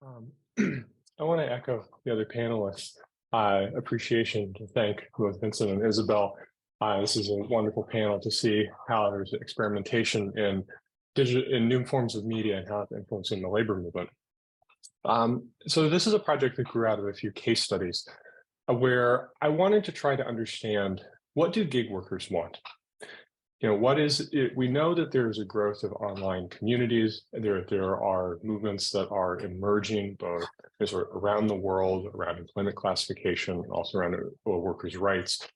Um, I want to echo the other panelists' appreciation to thank both Vincent and Isabel. This is a wonderful panel to see how there's experimentation in new forms of media and how it's influencing the labor movement. So this is a project that grew out of a few case studies where I wanted to try to understand, what do gig workers want? What is it? We know that there's a growth of online communities. There are movements that are emerging both sort of around the world, around employment classification, and also around workers' rights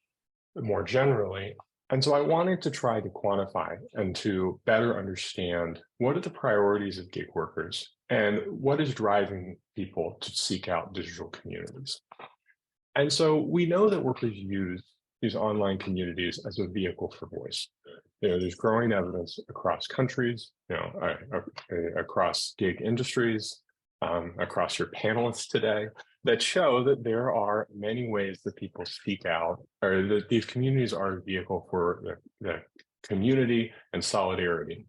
more generally. And so I wanted to try to quantify and to better understand, what are the priorities of gig workers and what is driving people to seek out digital communities. And so we know that workers use these online communities as a vehicle for voice. There's growing evidence across countries, across gig industries, across your panelists today, that show that there are many ways that people speak out, or that these communities are a vehicle for the community and solidarity.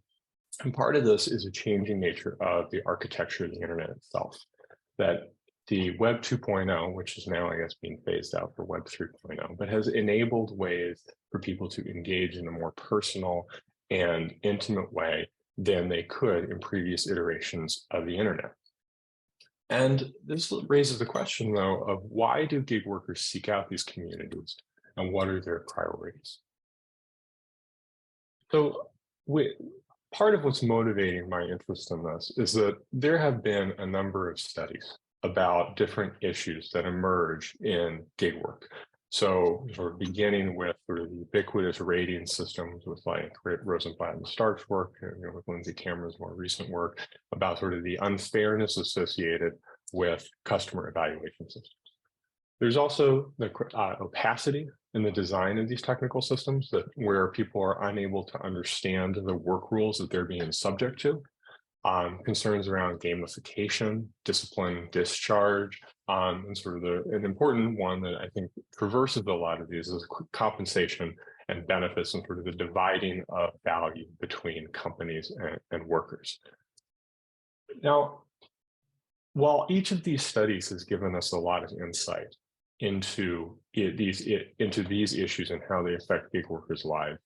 And part of this is a changing nature of the architecture of the internet itself, that the Web 2.0, which is now, I guess, being phased out for Web 3.0, but has enabled ways for people to engage in a more personal and intimate way than they could in previous iterations of the internet. And this raises the question, though, of why do gig workers seek out these communities and what are their priorities? So part of what's motivating my interest in this is that there have been a number of studies about different issues that emerge in gig work. So sort of beginning with sort of the ubiquitous rating systems with like Rosenblatt and Stark's work, with Lindsay Cameron's more recent work about sort of the unfairness associated with customer evaluation systems. There's also the opacity in the design of these technical systems, where people are unable to understand the work rules that they're being subject to. Concerns around gamification, discipline, discharge, and sort of an important one that I think traverses a lot of these is compensation and benefits, and sort of the dividing of value between companies and workers. Now, while each of these studies has given us a lot of insight into these issues and how they affect gig workers' lives,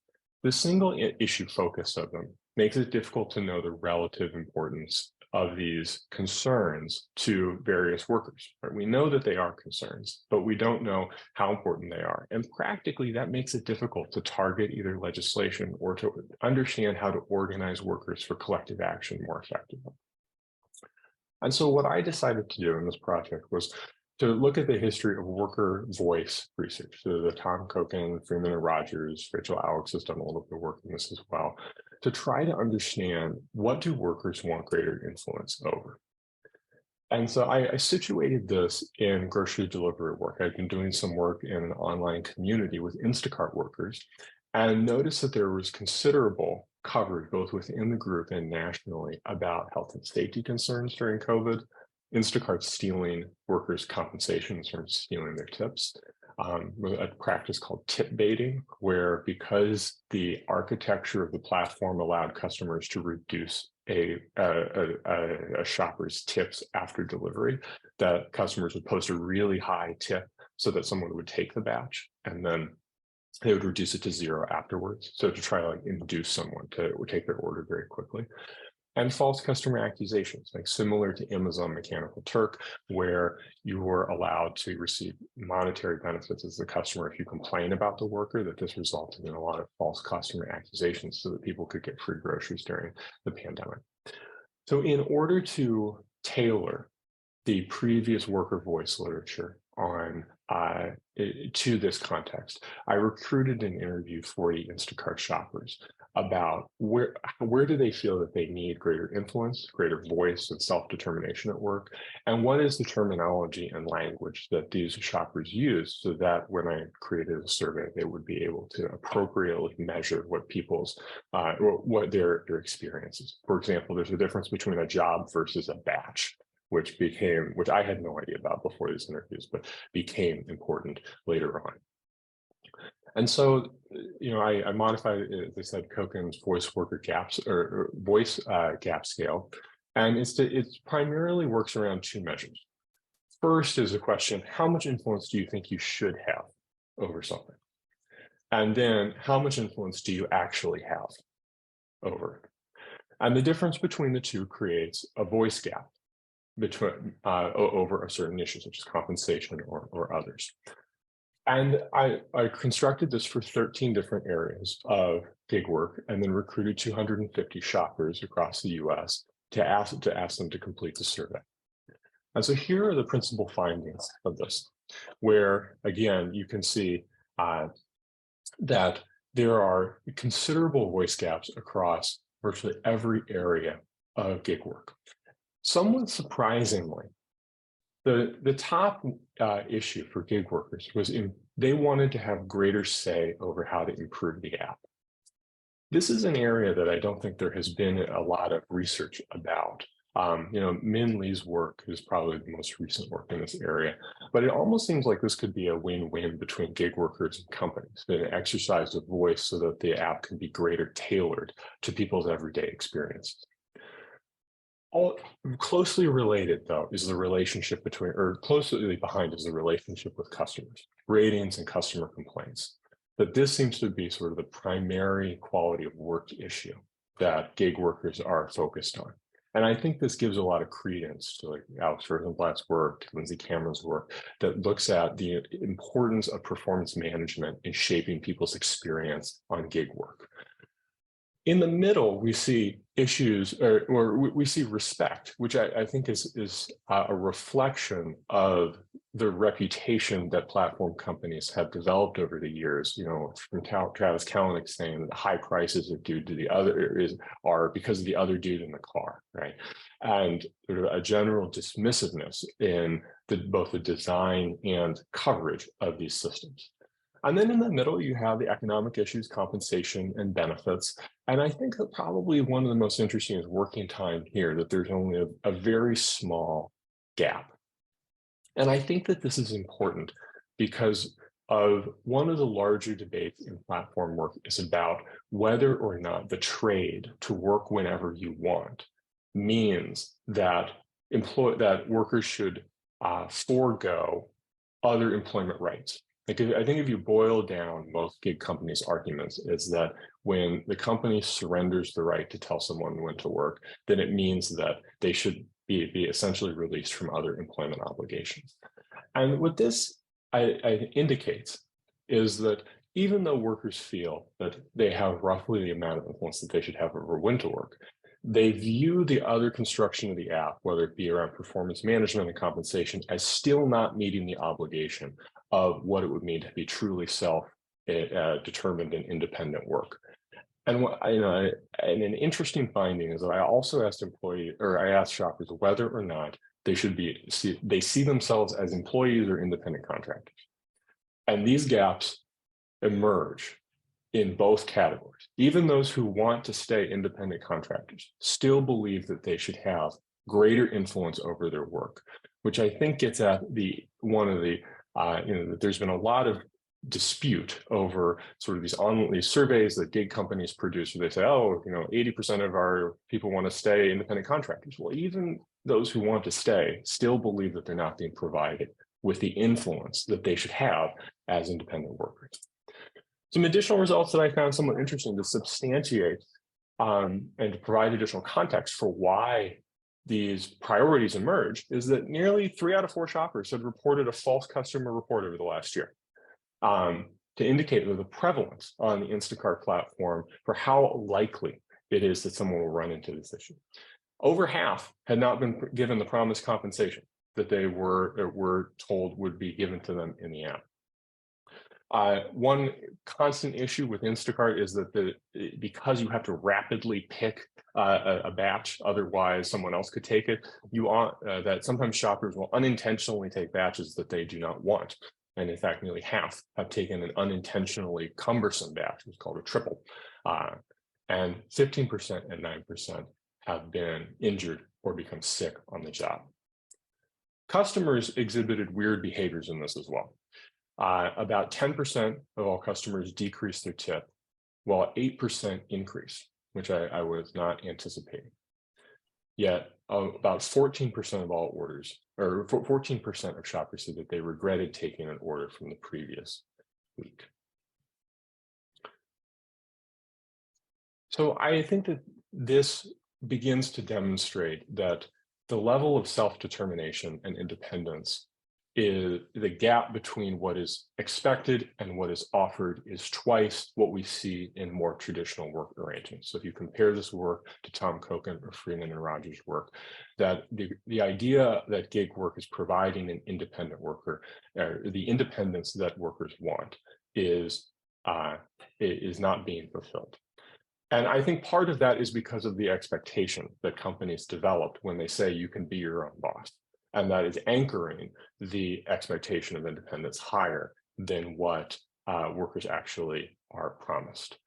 the single issue focus of them makes it difficult to know the relative importance of these concerns to various workers. Right? We know that they are concerns, but we don't know how important they are. And practically, that makes it difficult to target either legislation or to understand how to organize workers for collective action more effectively. And so what I decided to do in this project was to look at the history of worker voice research. So the Tom Koken, Freeman and Rogers, Rachel Alex has done a little bit of work in this as well, to try to understand, what do workers want greater influence over? And so I situated this in grocery delivery work. I've been doing some work in an online community with Instacart workers, and noticed that there was considerable coverage both within the group and nationally about health and safety concerns during COVID, Instacart stealing workers' compensation in terms of stealing their tips, a practice called tip baiting, where because the architecture of the platform allowed customers to reduce a shopper's tips after delivery, that customers would post a really high tip so that someone would take the batch and then they would reduce it to zero afterwards. So to try to like induce someone to take their order very quickly. And false customer accusations, like similar to Amazon Mechanical Turk, where you were allowed to receive monetary benefits as the customer if you complain about the worker, that this resulted in a lot of false customer accusations so that people could get free groceries during the pandemic. So in order to tailor the previous worker voice literature on to this context, I recruited and interviewed 40 Instacart shoppers about where do they feel that they need greater influence, greater voice and self-determination at work, and what is the terminology and language that these shoppers use, so that when I created a survey, they would be able to appropriately measure what people's what their experiences. For example, there's a difference between a job versus a batch, which I had no idea about before these interviews, but became important later on. And so, I modified, as I said, Koken's voice worker gaps or voice gap scale And it primarily works around two measures. First is the question, how much influence do you think you should have over something? And then how much influence do you actually have over it? And the difference between the two creates a voice gap between over a certain issue, such as compensation or others. And I constructed this for 13 different areas of gig work and then recruited 250 shoppers across the US to ask them to complete the survey. And so here are the principal findings of this, where again, you can see that there are considerable voice gaps across virtually every area of gig work. Somewhat surprisingly, the top issue for gig workers was they wanted to have greater say over how to improve the app. This is an area that I don't think there has been a lot of research about. Min Lee's work is probably the most recent work in this area, but it almost seems like this could be a win-win between gig workers and companies, an exercise of voice so that the app can be greater tailored to people's everyday experiences. All closely related, though, is the relationship between, or closely behind is the relationship with customers, ratings and customer complaints. But this seems to be sort of the primary quality of work issue that gig workers are focused on. And I think this gives a lot of credence to like Alex Rosenblatt's work, Lindsay Cameron's work, that looks at the importance of performance management in shaping people's experience on gig work. In the middle, we see issues, or we see respect, which I think is a reflection of the reputation that platform companies have developed over the years. From Travis Kalanick saying that high prices are due to are because of the other dude in the car, right? And sort of a general dismissiveness in both the design and coverage of these systems. And then in the middle, you have the economic issues, compensation, and benefits. And I think that probably one of the most interesting is working time here, that there's only a very small gap. And I think that this is important because of one of the larger debates in platform work is about whether or not the trade to work whenever you want means that workers should forego other employment rights. I think if you boil down most gig companies' arguments is that when the company surrenders the right to tell someone when to work, then it means that they should be essentially released from other employment obligations. And what this indicates is that even though workers feel that they have roughly the amount of influence that they should have over when to work, they view the other construction of the app, whether it be around performance management and compensation, as still not meeting the obligation of what it would mean to be truly self-determined and independent work. And and an interesting finding is that I also asked shoppers whether or not they see themselves as employees or independent contractors. And these gaps emerge in both categories. Even those who want to stay independent contractors still believe that they should have greater influence over their work, which I think gets at that there's been a lot of dispute over sort of these surveys that gig companies produce where they say, 80% of our people want to stay independent contractors. Well, even those who want to stay still believe that they're not being provided with the influence that they should have as independent workers. Some additional results that I found somewhat interesting to substantiate and to provide additional context for why these priorities emerge is that nearly 3 out of 4 shoppers had reported a false customer report over the last year to indicate the prevalence on the Instacart platform for how likely it is that someone will run into this issue. Over half had not been given the promised compensation that they were told would be given to them in the app. One constant issue with Instacart is that because you have to rapidly pick a batch, otherwise someone else could take it, that sometimes shoppers will unintentionally take batches that they do not want. And in fact, nearly half have taken an unintentionally cumbersome batch, it's called a triple. And 15% and 9% have been injured or become sick on the job. Customers exhibited weird behaviors in this as well. About 10% of all customers decreased their tip, while 8% increased, which I was not anticipating. Yet about 14% of all orders, or 14% of shoppers said that they regretted taking an order from the previous week. So I think that this begins to demonstrate that the level of self-determination and independence is the gap between what is expected and what is offered is twice what we see in more traditional work arrangements. So if you compare this work to Tom Kochen or Freeman and Rogers' work, that the idea that gig work is providing an independent worker, the independence that workers want is not being fulfilled. And I think part of that is because of the expectation that companies developed when they say you can be your own boss. And that is anchoring the expectation of independence higher than what workers actually are promised.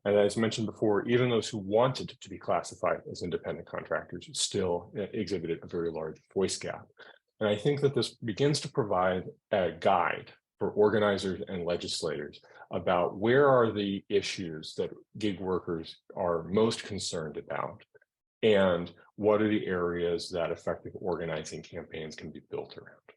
And as mentioned before, even those who wanted to be classified as independent contractors still exhibited a very large voice gap. And I think that this begins to provide a guide for organizers and legislators about where are the issues that gig workers are most concerned about, and what are the areas that effective organizing campaigns can be built around.